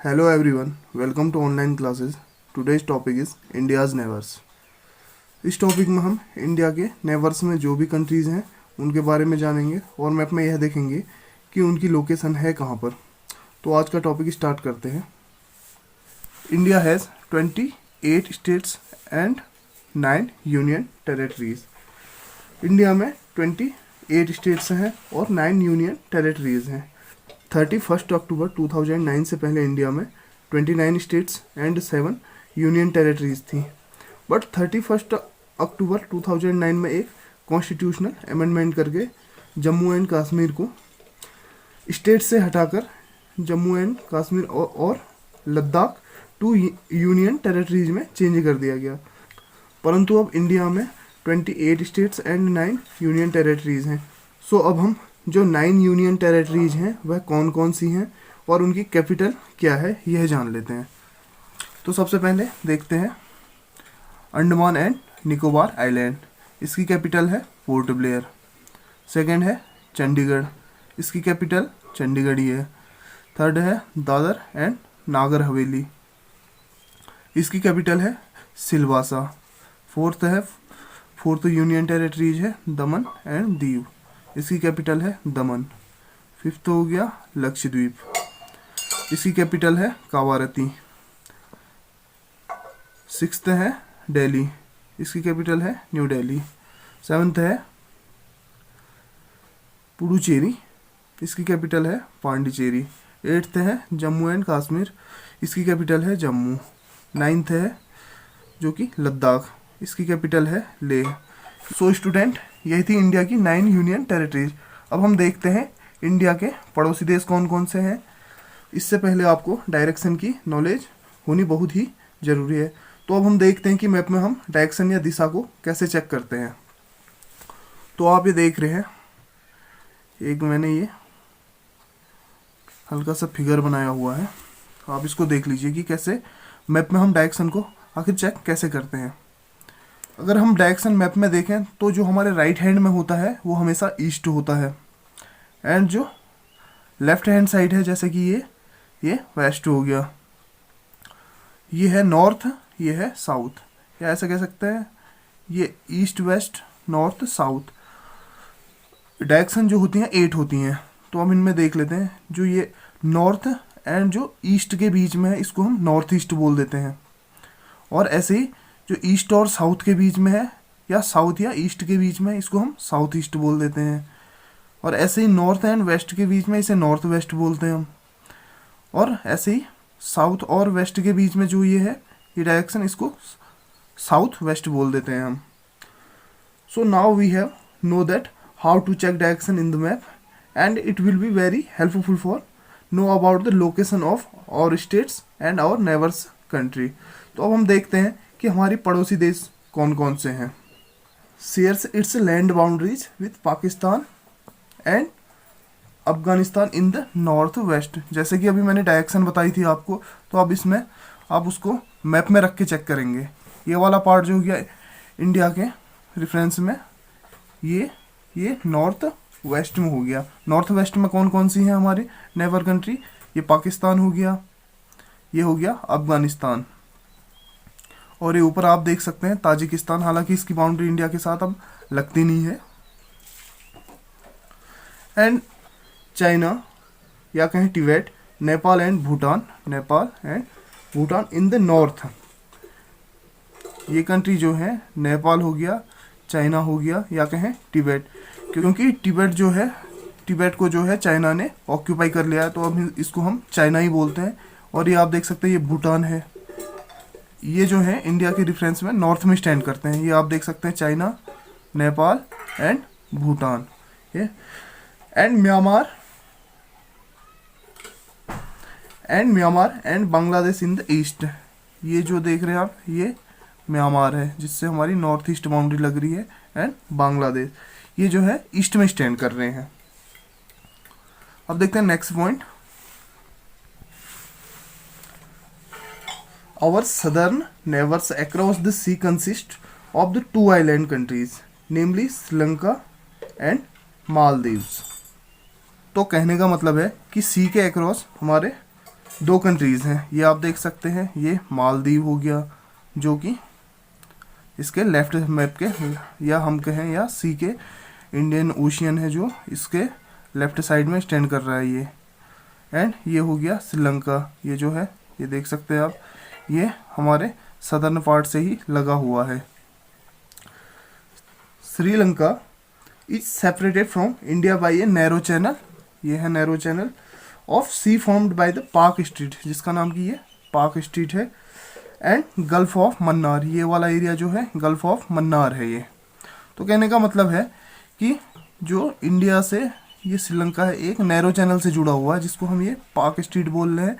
Hello everyone, welcome to online classes. Today's topic is India's neighbors. इस topic में हम India के neighbours में जो भी कंट्रीज़ हैं उनके बारे में जानेंगे और मैप में यह देखेंगे कि उनकी लोकेशन है कहाँ पर। तो आज का टॉपिक स्टार्ट करते हैं। India has 28 states and 9 union territories. India में 28 स्टेट्स हैं और 9 यूनियन टेरेटरीज हैं। 31 अक्टूबर 2009 से पहले इंडिया में 29 स्टेट्स एंड 7 यूनियन टेरेटरीज थी, बट 31 अक्टूबर 2009 में एक कॉन्स्टिट्यूशनल अमेंडमेंट करके जम्मू एंड कश्मीर को स्टेट से हटाकर जम्मू एंड कश्मीर और लद्दाख 2 यूनियन टेरेटरीज में चेंज कर दिया गया। परंतु अब इंडिया में 28 स्टेट्स एंड 9 यूनियन टेरेटरीज हैं। सो अब हम जो 9 यूनियन टेरेटरीज हैं वह कौन कौन सी हैं और उनकी कैपिटल क्या है यह जान लेते हैं। तो सबसे पहले देखते हैं अंडमान एंड निकोबार आइलैंड। इसकी कैपिटल है पोर्ट ब्लेयर। सेकंड है चंडीगढ़, इसकी कैपिटल चंडीगढ़ ही है। थर्ड है दादर एंड नागर हवेली, इसकी कैपिटल है सिलवासा। फोर्थ यूनियन टेरेटरीज है दमन एंड दीव, इसकी कैपिटल है दमन। फिफ्थ हो गया लक्षद्वीप, इसकी कैपिटल है कावारती। सिक्स्थ है दिल्ली, इसकी कैपिटल है न्यू दिल्ली। सेवन्थ है पुडुचेरी, इसकी कैपिटल है पांडिचेरी। एट्थ है जम्मू एंड कश्मीर, इसकी कैपिटल है जम्मू। नाइन्थ है जो कि लद्दाख, इसकी कैपिटल है लेह। सो स्टूडेंट, यही थी इंडिया की 9 यूनियन टेरिटरीज। अब हम देखते हैं इंडिया के पड़ोसी देश कौन कौन से हैं। इससे पहले आपको डायरेक्शन की नॉलेज होनी बहुत ही ज़रूरी है। तो अब हम देखते हैं कि मैप में हम डायरेक्शन या दिशा को कैसे चेक करते हैं। तो आप ये देख रहे हैं, एक मैंने ये हल्का सा फिगर बनाया हुआ है, आप इसको देख लीजिए कि कैसे मैप में हम डायरेक्शन को आखिर चेक कैसे करते हैं। अगर हम डायरेक्शन मैप में देखें तो जो हमारे राइट हैंड में होता है वो हमेशा ईस्ट होता है, एंड जो लेफ्ट हैंड साइड है जैसे कि ये वेस्ट हो गया, ये है नॉर्थ, ये है साउथ, या ऐसा कह सकते हैं ये east west north south. Direction जो होती हैं 8 होती हैं। तो हम इनमें देख लेते हैं, जो ये नॉर्थ एंड जो ईस्ट के बीच में है इसको हम नॉर्थ ईस्ट बोल देते हैं, और ऐसे ही जो ईस्ट और साउथ के बीच में है या साउथ या ईस्ट के बीच में इसको हम साउथ ईस्ट बोल देते हैं, और ऐसे ही नॉर्थ एंड वेस्ट के बीच में इसे नॉर्थ वेस्ट बोलते हैं हम, और ऐसे ही साउथ और वेस्ट के बीच में जो ये है ये डायरेक्शन इसको साउथ वेस्ट बोल देते हैं हम। So now we have know that how to check direction in the map, and it will be very helpful for know about the location of our states and our neighbours country. तो अब हम देखते हैं कि हमारी पड़ोसी देश कौन कौन से हैं। Shares it's land boundaries with Pakistan and Afghanistan in the north west. जैसे कि अभी मैंने डायरेक्शन बताई थी आपको, तो अब इसमें आप उसको मैप में रख के चेक करेंगे। ये वाला पार्ट जो हो गया इंडिया के रेफरेंस में, ये नॉर्थ वेस्ट में हो गया। नॉर्थ वेस्ट में कौन कौन सी हैं हमारी नेबर कंट्री, ये पाकिस्तान हो गया, ये हो गया अफगानिस्तान, और ये ऊपर आप देख सकते हैं ताजिकिस्तान। हालांकि इसकी बाउंड्री इंडिया के साथ अब लगती नहीं है। एंड चाइना या कहें Tibet, Nepal and Bhutan, in the north. ये कंट्री जो है नेपाल हो गया, चाइना हो गया, या कहें तिब्बत, क्योंकि तिब्बत को जो है चाइना ने ऑक्यूपाई कर लिया है, तो अब इसको हम चाइना ही बोलते हैं। और ये आप देख सकते हैं ये भूटान है। ये जो है इंडिया के रेफरेंस में नॉर्थ में स्टैंड करते हैं। ये आप देख सकते हैं चाइना, नेपाल एंड भूटान, ये and Myanmar and Bangladesh in the east. ये जो देख रहे हैं आप ये म्यांमार है जिससे हमारी नॉर्थ ईस्ट बाउंड्री लग रही है, एंड बांग्लादेश ये जो है ईस्ट में स्टैंड कर रहे हैं। अब देखते हैं next point. Our southern neighbors across the sea consist of the 2 island countries, namely Sri Lanka and Maldives। तो कहने का मतलब है कि सी के अक्रॉस हमारे दो कंट्रीज़ हैं, ये आप देख सकते हैं, ये मालदीव हो गया जो कि इसके लेफ्ट मैप के, या हम कहें या सी के, इंडियन ओशियन है जो इसके लेफ्ट साइड में स्टैंड कर रहा है ये। एंड ये हो गया श्रीलंका, ये जो है ये देख सकते हैं आप, ये हमारे सदर्न पार्ट से ही लगा हुआ है। Sri Lanka is separated from India by a narrow channel, ये है narrow channel of sea formed by the Palk strait, जिसका नाम की ये पाक स्ट्रीट है। एंड गल्फ ऑफ मन्नार, ये वाला एरिया जो है गल्फ ऑफ मन्नार है ये। तो कहने का मतलब है कि जो इंडिया से ये श्रीलंका है एक नैरो चैनल से जुड़ा हुआ है जिसको हम ये पाक स्ट्रीट बोल रहे हैं,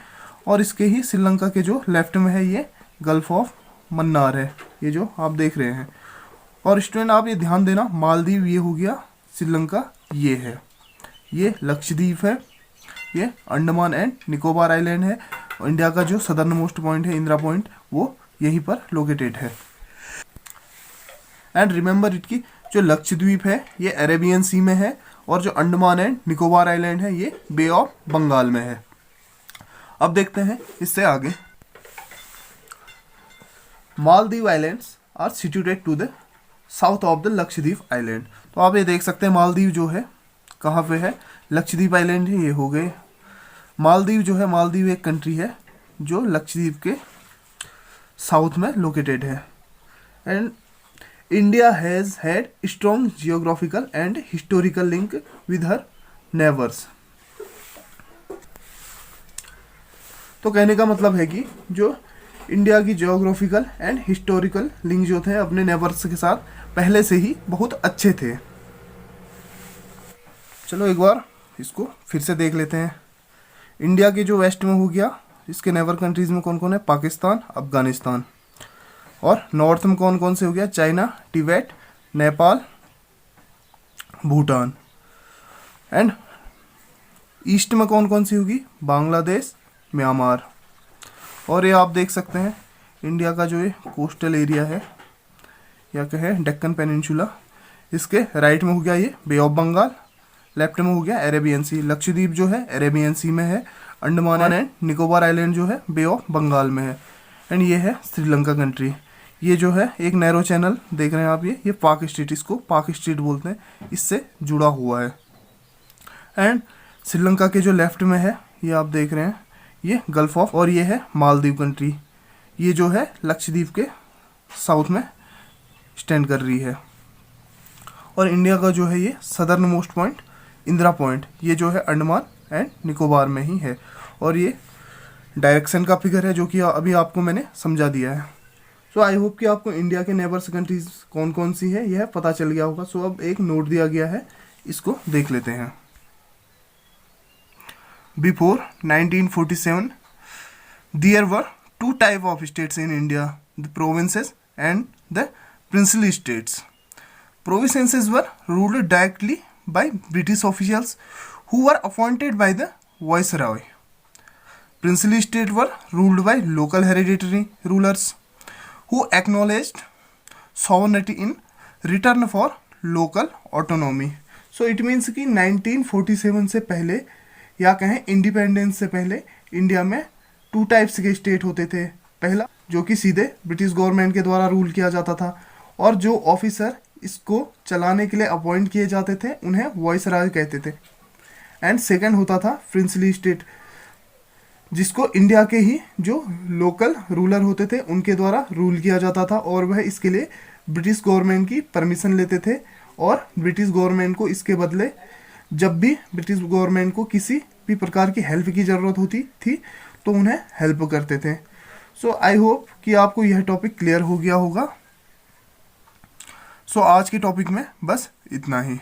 और इसके ही श्रीलंका के जो लेफ्ट में है ये गल्फ ऑफ मन्नार है, ये जो आप देख रहे हैं। और स्टूडेंट आप ये ध्यान देना, मालदीव ये हो गया, श्रीलंका ये है, ये लक्षद्वीप है, ये अंडमान एंड निकोबार आइलैंड है, और इंडिया का जो सदर्न मोस्ट पॉइंट है इंदिरा पॉइंट वो यहीं पर लोकेटेड है। एंड रिमेंबर इट की जो लक्षद्वीप है ये अरेबियन सी में है, और जो अंडमान एंड निकोबार आइलैंड है ये बे ऑफ बंगाल में है। अब देखते हैं इससे आगे। Maldives islands are situated to the south of the Lakshadweep island. तो आप ये देख सकते हैं मालदीव जो है कहाँ पे है, लक्षद्वीप आइलैंड है, ये हो गए मालदीव जो है। मालदीव एक कंट्री है जो लक्षद्वीप के साउथ में लोकेटेड है। And India has had strong geographical and historical link with her neighbours. तो कहने का मतलब है कि जो इंडिया की जियोग्राफिकल एंड हिस्टोरिकल लिंक जो थे अपने नेबर्स के साथ पहले से ही बहुत अच्छे थे। चलो एक बार इसको फिर से देख लेते हैं। इंडिया के जो वेस्ट में हो गया, इसके नेबर कंट्रीज़ में कौन कौन है, पाकिस्तान, अफगानिस्तान। और नॉर्थ में कौन कौन से हो गया, China, Tibet, Nepal, Bhutan. And east में कौन कौन सी होगी, बांग्लादेश, म्यांमार। और ये आप देख सकते हैं इंडिया का जो ये कोस्टल एरिया है या कहें डेक्कन पेनिनसुला, इसके राइट में हो गया ये बे ऑफ बंगाल, लेफ्ट में हो गया अरेबियन सी। लक्षद्वीप जो है अरेबियन सी में है, अंडमान एंड निकोबार आइलैंड जो है बे ऑफ बंगाल में है। एंड ये है श्रीलंका कंट्री, ये जो है एक नैरो चैनल देख रहे हैं आप, ये पाक स्ट्रीट, इसको पाक स्ट्रीट बोलते हैं, इससे जुड़ा हुआ है। एंड श्रीलंका के जो लेफ्ट में है ये आप देख रहे हैं ये गल्फ ऑफ, और ये है मालदीव कंट्री, ये जो है लक्षद्वीप के साउथ में स्टैंड कर रही है। और इंडिया का जो है ये southern most point Indira point, ये जो है अंडमान एंड निकोबार में ही है। और ये डायरेक्शन का फिगर है जो कि अभी आपको मैंने समझा दिया है। सो आई होप कि आपको इंडिया के नेबर्स कंट्रीज कौन कौन सी है यह पता चल गया होगा। सो अब एक नोट दिया गया है, इसको देख लेते हैं। Before 1947 there were two type of states in India, the provinces and the princely states. Provinces were ruled directly by British officials who were appointed by the viceroy. Princely states were ruled by local hereditary rulers who acknowledged sovereignty in return for local autonomy. So it means कि 1947 से पहले या कहें independence से पहले India में two types के state होते थे। पहला जो कि सीधे ब्रिटिश गवर्नमेंट के द्वारा रूल किया जाता था, और जो ऑफिसर इसको चलाने के लिए अपॉइंट किए जाते थे उन्हें वाइसराय कहते थे। एंड सेकंड होता था प्रिंसली स्टेट, जिसको इंडिया के ही जो लोकल रूलर होते थे उनके द्वारा रूल किया जाता था, और वह इसके लिए ब्रिटिश गवर्नमेंट की परमिशन लेते थे, और ब्रिटिश गवर्नमेंट को इसके बदले जब भी ब्रिटिश गवर्नमेंट को किसी भी प्रकार की हेल्प की ज़रूरत होती थी तो उन्हें हेल्प करते थे। सो आई होप कि आपको यह टॉपिक क्लियर हो गया होगा। सो आज के टॉपिक में बस इतना ही।